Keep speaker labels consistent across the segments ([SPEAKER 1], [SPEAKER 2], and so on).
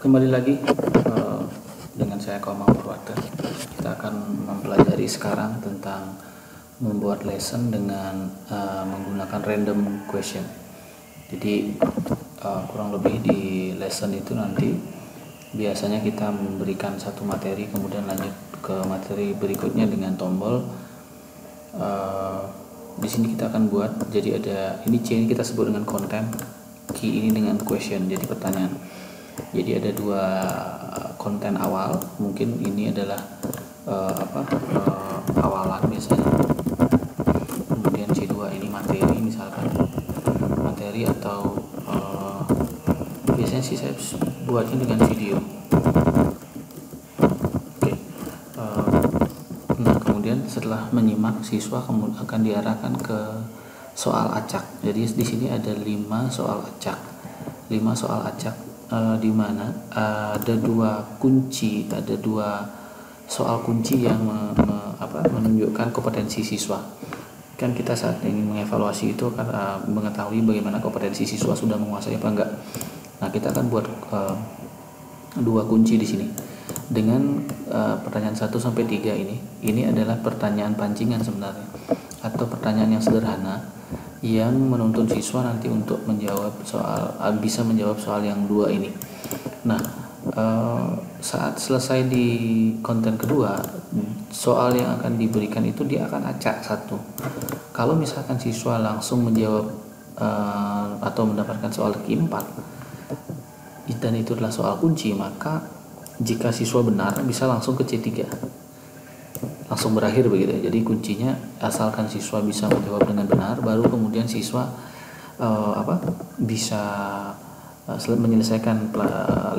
[SPEAKER 1] Kembali lagi dengan saya Komang Purwata. Kita akan mempelajari sekarang tentang membuat lesson dengan menggunakan random question. Jadi kurang lebih di lesson itu nanti biasanya kita memberikan satu materi, kemudian lanjut ke materi berikutnya dengan tombol. Di sini kita akan buat, jadi ada ini C ini kita sebut dengan konten, key ini dengan question, jadi pertanyaan. Jadi ada dua konten awal, mungkin ini adalah awalan biasanya. Kemudian C2 ini materi, misalkan materi atau biasanya sih saya buatnya dengan video. Oke. Nah kemudian setelah menyimak, siswa kemudian akan diarahkan ke soal acak. Jadi di sini ada 5 soal acak. 5 soal acak di mana ada dua soal kunci yang menunjukkan kompetensi siswa. Kan kita saat ini mengevaluasi itu akan mengetahui bagaimana kompetensi siswa sudah menguasai apa enggak. Nah kita akan buat dua kunci di sini dengan pertanyaan 1 sampai 3 ini adalah pertanyaan pancingan sebenarnya, atau pertanyaan yang sederhana yang menuntun siswa nanti untuk bisa menjawab soal yang dua ini. Nah saat selesai di konten kedua, soal yang akan diberikan itu dia akan acak satu. Kalau misalkan siswa langsung menjawab atau mendapatkan soal keempat dan itu adalah soal kunci, maka jika siswa benar bisa langsung ke C3, langsung berakhir begitu. Jadi kuncinya asalkan siswa bisa menjawab dengan benar, baru kemudian siswa bisa menyelesaikan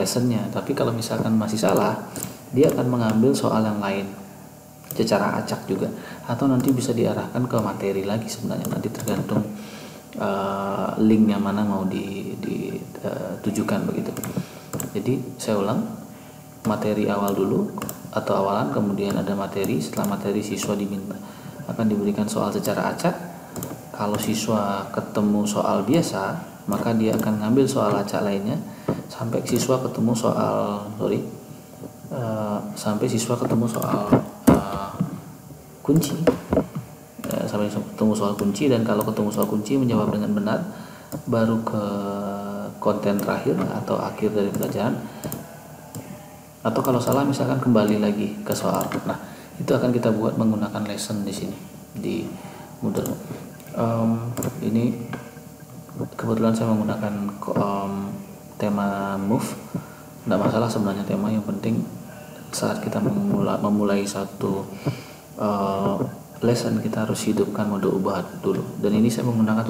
[SPEAKER 1] lessonnya. Tapi kalau misalkan masih salah, dia akan mengambil soal yang lain secara acak juga, atau nanti bisa diarahkan ke materi lagi. Sebenarnya nanti tergantung link yang mana mau ditujukan begitu. Jadi saya ulang, materi awal dulu atau awalan, kemudian ada materi. Setelah materi, siswa akan diberikan soal secara acak. Kalau siswa ketemu soal biasa, maka dia akan ngambil soal acak lainnya sampai siswa ketemu soal kunci. Sampai ketemu soal kunci, dan kalau ketemu soal kunci menjawab dengan benar, baru ke konten terakhir atau akhir dari pelajaran. Atau kalau salah misalkan kembali lagi ke soal. Nah itu akan kita buat menggunakan lesson di sini di Moodle. Ini kebetulan saya menggunakan tema move. Tidak masalah sebenarnya tema, yang penting saat kita memulai satu lesson kita harus hidupkan mode ubah dulu. Dan ini saya menggunakan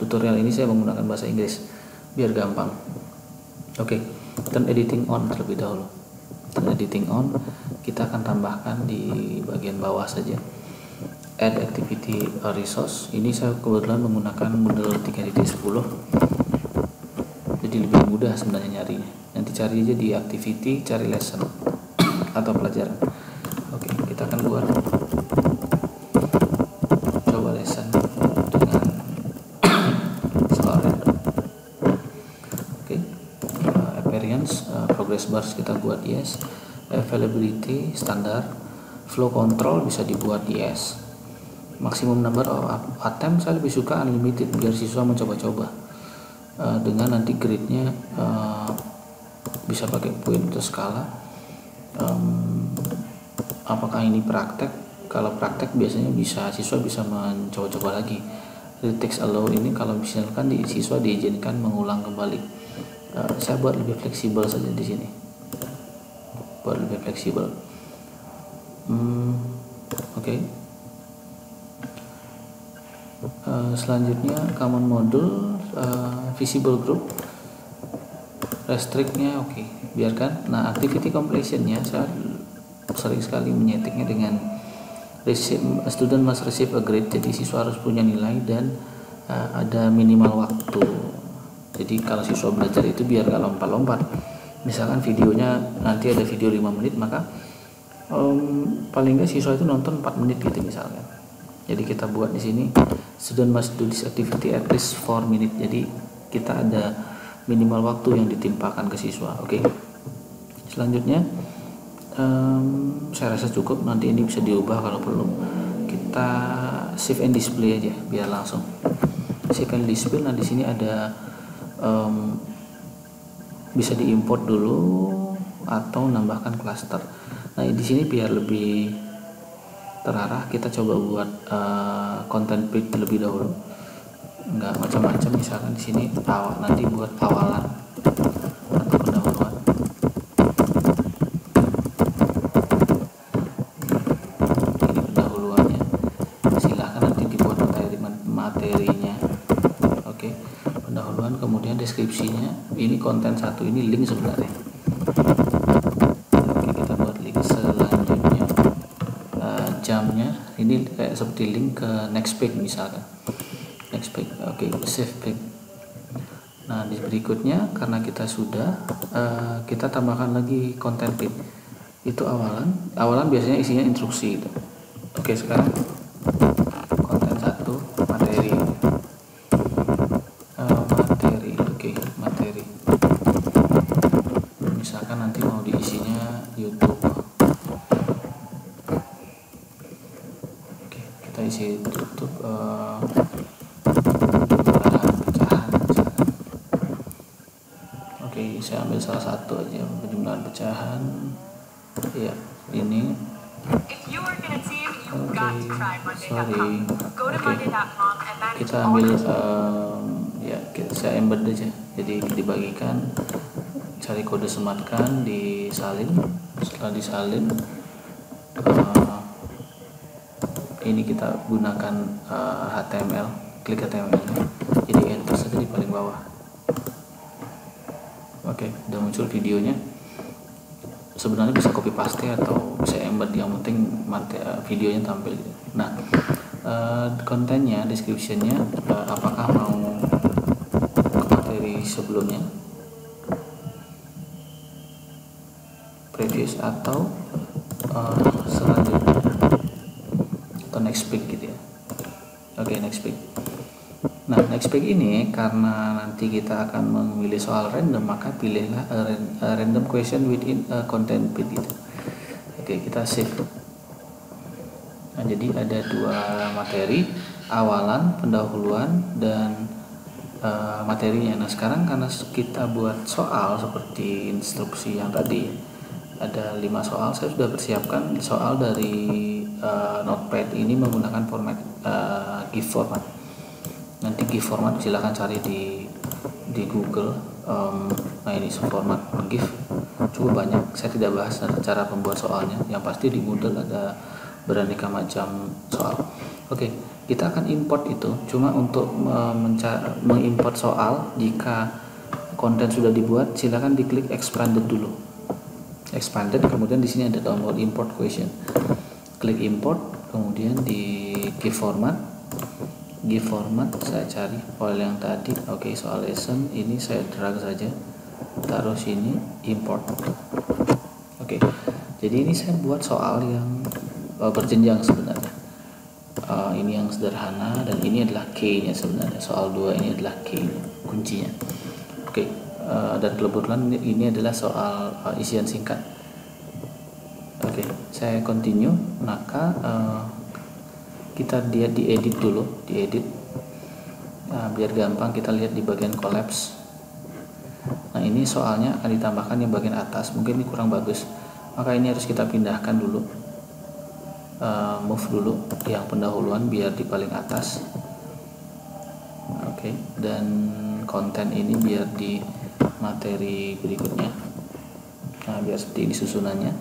[SPEAKER 1] tutorial ini saya menggunakan bahasa Inggris biar gampang. Oke. Turn editing on terlebih dahulu. Turn editing on, kita akan tambahkan di bagian bawah saja. Add activity resource. Ini saya kebetulan menggunakan Moodle 3.10. Jadi lebih mudah sebenarnya nyarinya. Nanti cari aja di activity, cari lesson atau pelajaran. Oke, kita akan buat coba lesson dengan soal random. Oke. Appearance, progress bars kita buat yes, availability standar, flow control bisa dibuat yes, maximum number of attempt saya lebih suka unlimited biar siswa mencoba-coba, dengan nanti grade-nya bisa pakai poin atau skala. Apakah ini praktek? Kalau praktek biasanya siswa bisa mencoba-coba lagi. Retake allow ini kalau misalkan siswa diizinkan mengulang kembali. Saya buat lebih fleksibel saja di sini. Buat lebih fleksibel. Oke. Selanjutnya common module, visible group, restrictnya oke, biarkan. Nah activity completionnya saya sering sekali menyetingnya dengan student must receive a grade. Jadi siswa harus punya nilai dan ada minimal waktu. Jadi kalau siswa belajar itu biar gak lompat-lompat. Misalkan videonya nanti ada video 5 menit, maka paling nggak siswa itu nonton 4 menit gitu misalkan. Jadi kita buat di sini student must do this activity at least 4 minutes. Jadi kita ada minimal waktu yang ditimpakan ke siswa. Oke. Selanjutnya saya rasa cukup, nanti ini bisa diubah kalau perlu. Kita save and display aja biar langsung. Save and display. Nah di sini ada bisa diimport dulu atau nambahkan klaster. Nah di sini biar lebih terarah kita coba buat content page terlebih dahulu, nggak macam-macam. Misalkan di sini nanti buat awalan atau pendahuluan. Ini pendahuluannya, silahkan nanti dibuat materinya. Oke, pendahuluan, kemudian deskripsinya. Ini konten 1, ini link sebenarnya. Oke, kita buat link. Selanjutnya jamnya ini kayak seperti link ke next page misalkan. Next page. Oke, save page. Nah di berikutnya karena kita sudah kita tambahkan lagi content page. Itu awalan biasanya isinya instruksi itu. Oke, sekarang konten 1 materi. Materi. Misalkan nanti mau diisinya YouTube. Oke, kita isi YouTube pecahan misalkan. Oke, saya ambil salah satu aja, penjumlahan pecahan. Ya, ini. Sorry. Oke, kita ambil saya embed aja. Jadi dibagikan, cari kode sematkan, disalin. Setelah disalin, ini kita gunakan HTML, klik HTML nya, jadi enter saja di paling bawah. Oke, udah muncul videonya. Sebenarnya bisa copy paste atau bisa embed, yang penting videonya tampil gitu. Nah kontennya, descriptionnya, apakah mau ke materi sebelumnya, previous, atau selanjutnya, atau next page gitu ya. Oke, next page. Nah next page ini karena nanti kita akan memilih soal random, maka pilihlah a random question within a content page gitu. Oke, kita save. Nah jadi ada 2 materi, awalan, pendahuluan, dan materinya. Nah sekarang karena kita buat soal seperti instruksi yang tadi, ada 5 soal, saya sudah persiapkan soal dari Notepad ini menggunakan format GIF format. Nanti GIF format silahkan cari di Google. Nah ini format GIF cukup banyak, saya tidak bahas cara pembuat soalnya. Yang pasti di Moodle ada beraneka macam soal. Oke, kita akan import itu. Cuma untuk mengimport soal, jika konten sudah dibuat, silahkan diklik expanded dulu. Expanded, kemudian di sini ada download import question. Klik import, kemudian di GIF format. GIF format saya cari file yang tadi. Oke, soal lesson ini saya drag saja, taruh sini, import. Oke, jadi ini saya buat soal yang berjenjang sebenarnya. Ini yang sederhana, dan ini adalah key nya sebenarnya. Soal 2 ini adalah key nya, kuncinya. Oke, dan kebetulan ini adalah soal isian singkat. Oke, saya continue. Maka kita lihat diedit dulu, diedit. Nah, biar gampang kita lihat di bagian collapse. Nah ini soalnya akan ditambahkan di bagian atas, mungkin ini kurang bagus, maka ini harus kita pindahkan dulu, move dulu yang pendahuluan biar di paling atas. Oke, dan konten ini biar di materi berikutnya. Nah biar seperti ini susunannya.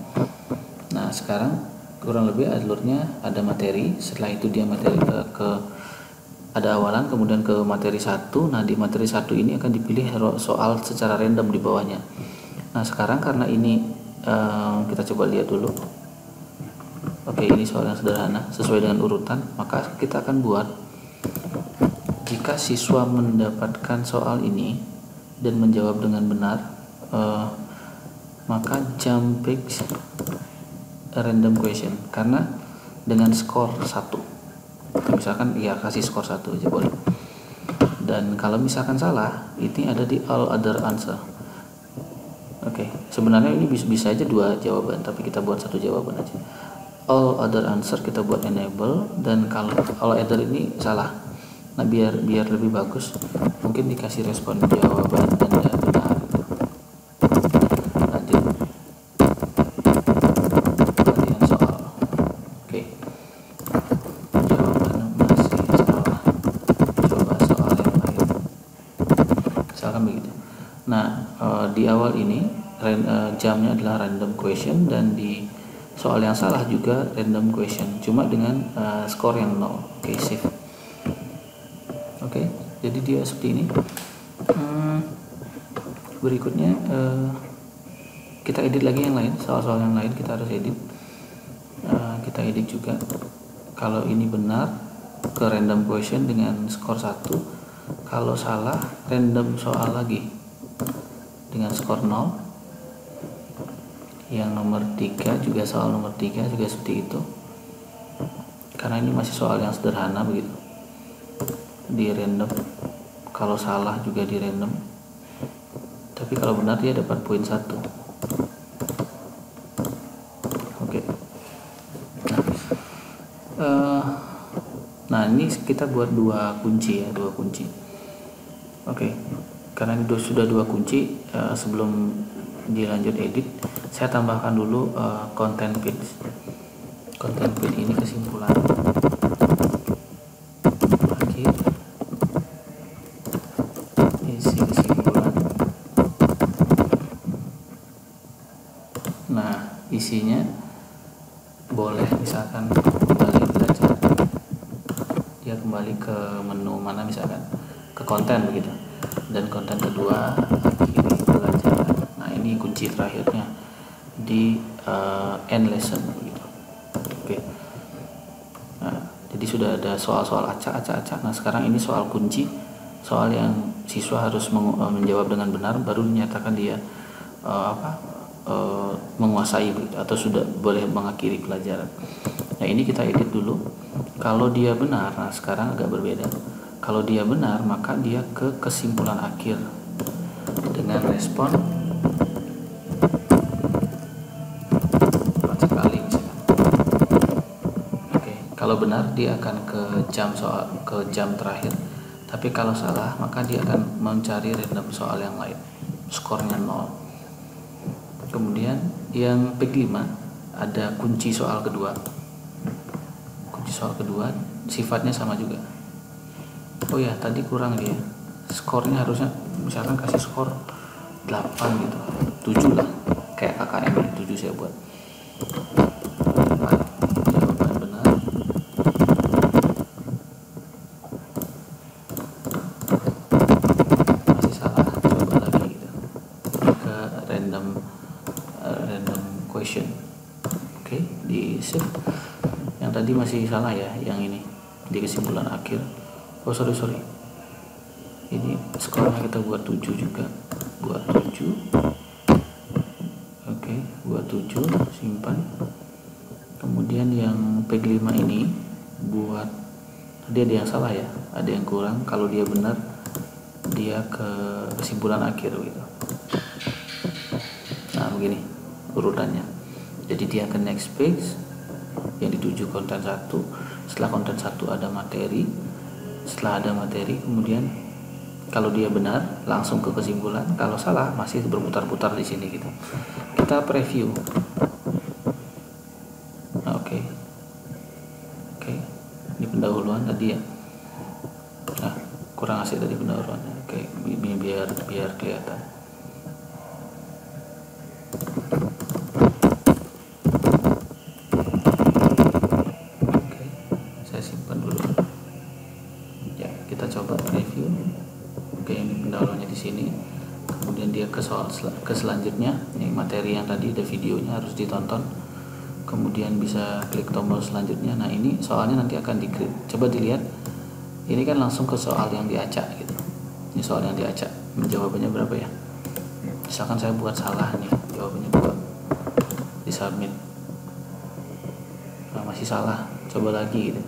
[SPEAKER 1] Nah sekarang kurang lebih alurnya ada materi, setelah itu dia materi ada awalan, kemudian ke materi 1. Nah di materi 1 ini akan dipilih soal secara random di bawahnya. Nah sekarang karena ini kita coba lihat dulu. Oke, ini soal yang sederhana sesuai dengan urutan, maka kita akan buat, jika siswa mendapatkan soal ini dan menjawab dengan benar, maka jump page random question, karena dengan skor 1. Misalkan ya kasih skor 1 aja boleh. Dan kalau misalkan salah, ini ada di all other answer. Oke, sebenarnya ini bisa aja dua jawaban, tapi kita buat satu jawaban aja. All other answer kita buat enable, dan kalau all other ini salah. Nah, biar lebih bagus, mungkin dikasih respon jawaban Anda benar. Lanjut. Kemudian soal. Oke. Jawaban masih salah. Coba soal yang lain. Misalkan begitu. Nah, di awal ini jamnya adalah random question, dan di soal yang salah juga random question, cuma dengan skor yang 0. Oke, save. Oke, jadi dia seperti ini. Berikutnya kita edit lagi yang lain, soal-soal yang lain kita harus edit. Kita edit juga. Kalau ini benar, ke random question dengan skor 1. Kalau salah, random soal lagi dengan skor 0. Yang nomor 3 juga, soal nomor 3 juga seperti itu, karena ini masih soal yang sederhana begitu, di random. Kalau salah juga di random, tapi kalau benar dia dapat poin 1. Oke. Nah, ini kita buat dua kunci ya, dua kunci. Oke, karena ini sudah dua kunci, sebelum dilanjut edit, saya tambahkan dulu content page. Content page ini kesimpulan akhir, isi kesimpulan. Nah, isinya boleh misalkan kembali belajar, dia kembali ke menu mana, misalkan ke konten begitu, dan konten kedua akhiri belajar. Nah, ini kunci terakhirnya di end lesson begitu. Oke. Nah, jadi sudah ada soal-soal acak. Nah, sekarang ini soal kunci, soal yang siswa harus menjawab dengan benar, baru dinyatakan dia menguasai begitu, atau sudah boleh mengakhiri pelajaran. Nah, ini kita edit dulu. Kalau dia benar, nah sekarang agak berbeda. Kalau dia benar, maka dia ke kesimpulan akhir dengan respon sekali misalkan. Oke, kalau benar dia akan ke jam terakhir. Tapi kalau salah, maka dia akan mencari random soal yang lain. Skornya 0. Kemudian yang P5 ada kunci soal kedua. Kunci soal kedua sifatnya sama juga. Oh ya, tadi kurang dia. Skornya harusnya misalkan kasih skor 8 gitu. 7 lah. Kayak KKM 7 saya buat. 4. Jawaban benar. Masih salah. Coba lagi gitu. Ke random question. Oke, di save. Yang tadi masih salah ya, yang ini di kesimpulan akhir. Oh sorry, ini skornya kita buat 7 juga, buat 7. Oke, buat 7, simpan. Kemudian yang P5 ini buat, tadi ada yang salah ya, ada yang kurang. Kalau dia benar, dia ke kesimpulan akhir gitu. Nah, begini urutannya. Jadi dia ke next page, yang dituju konten 1. Setelah konten 1 ada materi. Setelah ada materi, kemudian kalau dia benar langsung ke kesimpulan, kalau salah masih berputar-putar di sini gitu. Kita preview. Nah, oke, ini pendahuluan tadi ya. Nah, kurang asik tadi pendahuluannya. Oke, ini biar kelihatan. Ke selanjutnya, ini materi yang tadi ada videonya, harus ditonton. Kemudian bisa klik tombol selanjutnya. Nah, ini soalnya nanti akan diklik. Coba dilihat, ini kan langsung ke soal yang diacak gitu. Ini soal yang diacak, jawabannya berapa ya? Misalkan saya buat salah nih, jawabannya 2, di submit. Nah, masih salah, coba lagi gitu.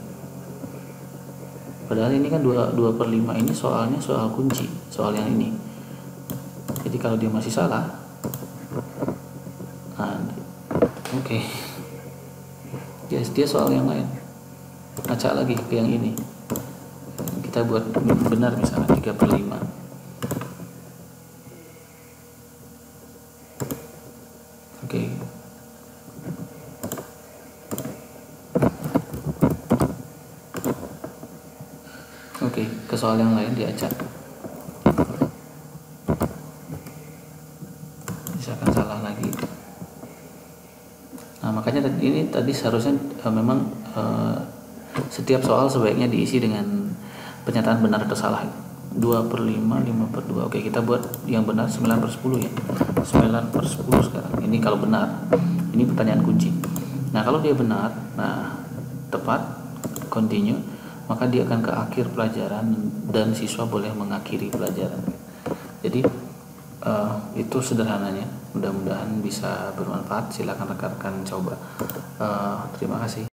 [SPEAKER 1] Padahal ini kan 2/5 ini soalnya soal kunci, soal yang ini. Jadi kalau dia masih salah, nah, oke. Dia soal yang lain. Acak lagi ke yang ini. Kita buat benar misalnya 3/5. Oke. Oke, ke soal yang lain diacak. Misalkan salah lagi. Nah, makanya ini tadi seharusnya memang setiap soal sebaiknya diisi dengan pernyataan benar atau salah. 2/5, 5/2. Oke, kita buat yang benar 9/10 ya. 9/10 sekarang. Ini kalau benar. Ini pertanyaan kunci. Nah, kalau dia benar, nah tepat, continue, maka dia akan ke akhir pelajaran dan siswa boleh mengakhiri pelajaran. Jadi itu sederhananya. Mudah-mudahan bisa bermanfaat. Silakan rekan-rekan coba. Terima kasih.